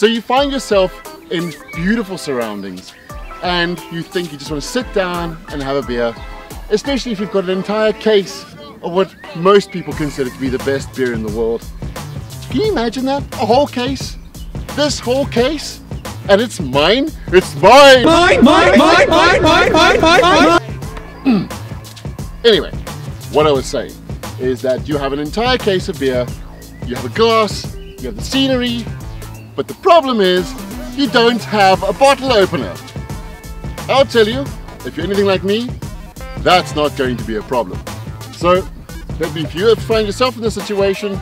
So you find yourself in beautiful surroundings and you think you just want to sit down and have a beer, especially if you've got an entire case of what most people consider to be the best beer in the world. Can you imagine that? A whole case? This whole case? And it's mine? It's mine! Mine! Anyway, what I was saying is that you have an entire case of beer, you have a glass, you have the scenery, but the problem is you don't have a bottle opener. I'll tell you, if you're anything like me, that's not going to be a problem. So, maybe if you find yourself in this situation,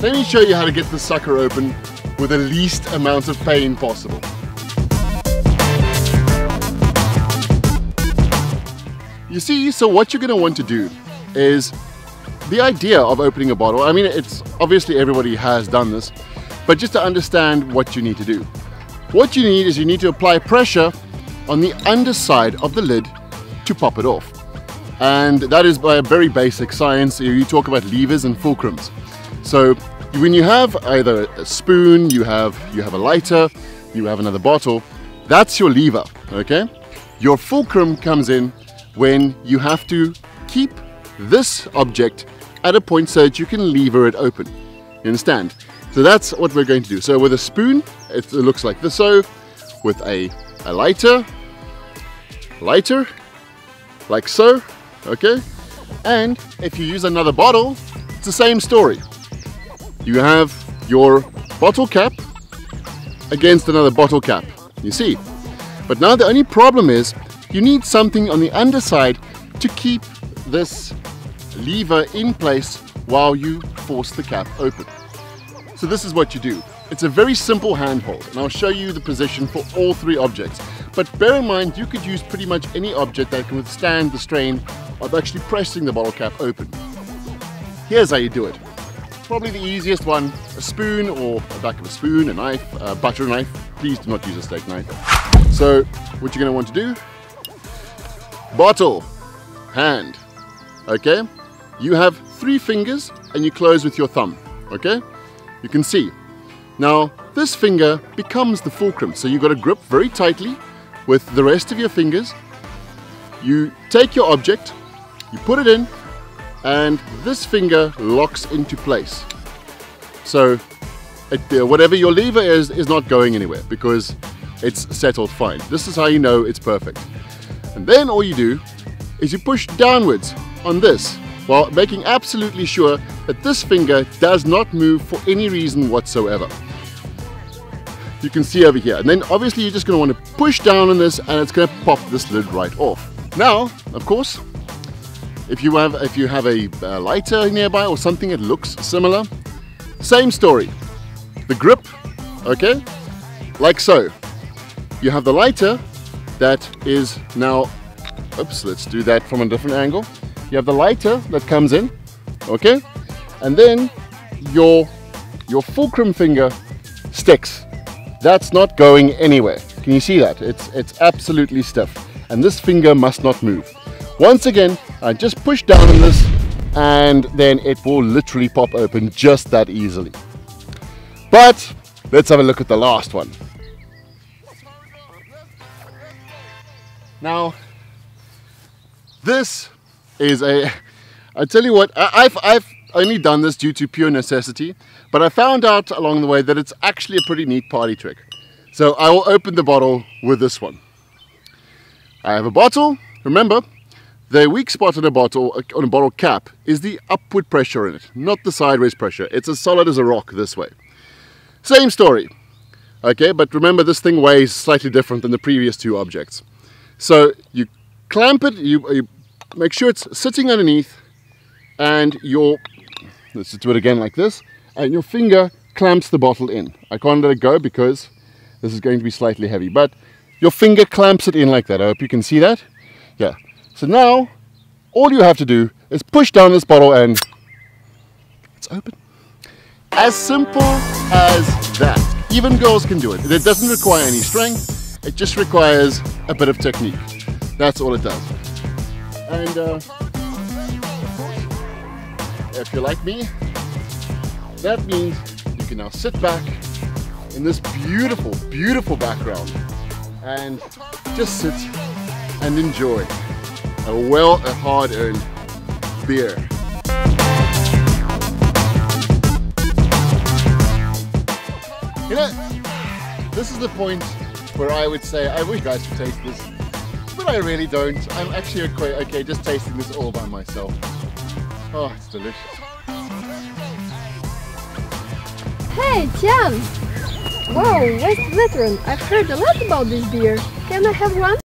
let me show you how to get this sucker open with the least amount of pain possible. You see, so what you're going to want to do is the idea of opening a bottle. I mean, it's obviously everybody has done this, but just to understand what you need to do. What you need is you need to apply pressure on the underside of the lid to pop it off. And that is by a very basic science. You talk about levers and fulcrums. So when you have either a spoon, you have a lighter, you have another bottle, that's your lever, okay? Your fulcrum comes in when you have to keep this object at a point so that you can lever it open. You understand? So that's what we're going to do. So with a spoon, it looks like this. So with a lighter, like so, okay? And if you use another bottle, it's the same story. You have your bottle cap against another bottle cap, you see. But now the only problem is you need something on the underside to keep this lever in place while you force the cap open. So this is what you do. It's a very simple handhold, and I'll show you the position for all three objects. But bear in mind, you could use pretty much any object that can withstand the strain of actually pressing the bottle cap open. Here's how you do it. Probably the easiest one, a spoon or a back of a spoon, a knife, a butter knife. Please do not use a steak knife. So what you're going to want to do, bottle, hand, okay? You have 3 fingers and you close with your thumb, okay? You can see. Now this finger becomes the fulcrum, so you've got to grip very tightly with the rest of your fingers. You take your object, you put it in, and this finger locks into place. So whatever your lever is not going anywhere because it's settled fine. This is how you know it's perfect. And then all you do is you push downwards on this while making absolutely sure that this finger does not move for any reason whatsoever. You can see over here, and then obviously you're just going to want to push down on this and it's going to pop this lid right off. Now, of course, if you have a lighter nearby or something that looks similar, same story. The grip, okay, like so. You have the lighter that is now, oops, let's do that from a different angle. You have the lighter that comes in, okay, and then your fulcrum finger sticks. That's not going anywhere. Can you see that? It's absolutely stiff, and this finger must not move. Once again, I just push down on this and then it will literally pop open just that easily. But let's have a look at the last one. Now, this is I tell you what, I've only done this due to pure necessity, but I found out along the way that it's actually a pretty neat party trick. So I will open the bottle with this one. I have a bottle. Remember, the weak spot on a bottle cap is the upward pressure in it, not the sideways pressure. It's as solid as a rock this way. Same story. Okay, but remember this thing weighs slightly different than the previous 2 objects. So you clamp it, you make sure it's sitting underneath, and let's do it again like this, and your finger clamps the bottle in. I can't let it go because this is going to be slightly heavy, but your finger clamps it in like that. I hope you can see that. Yeah. So now, all you have to do is push down this bottle and it's open. As simple as that. Even girls can do it. It doesn't require any strength. It just requires a bit of technique. That's all it does. And if you're like me, that means you can now sit back, in this beautiful, beautiful background and just sit and enjoy a hard-earned beer. You know, this is the point where I would say I wish you guys could taste this, but I really don't. I'm actually okay just tasting this all by myself. Oh, it's delicious. Hey, Tian! Wow, West Veteran, I've heard a lot about this beer. Can I have one?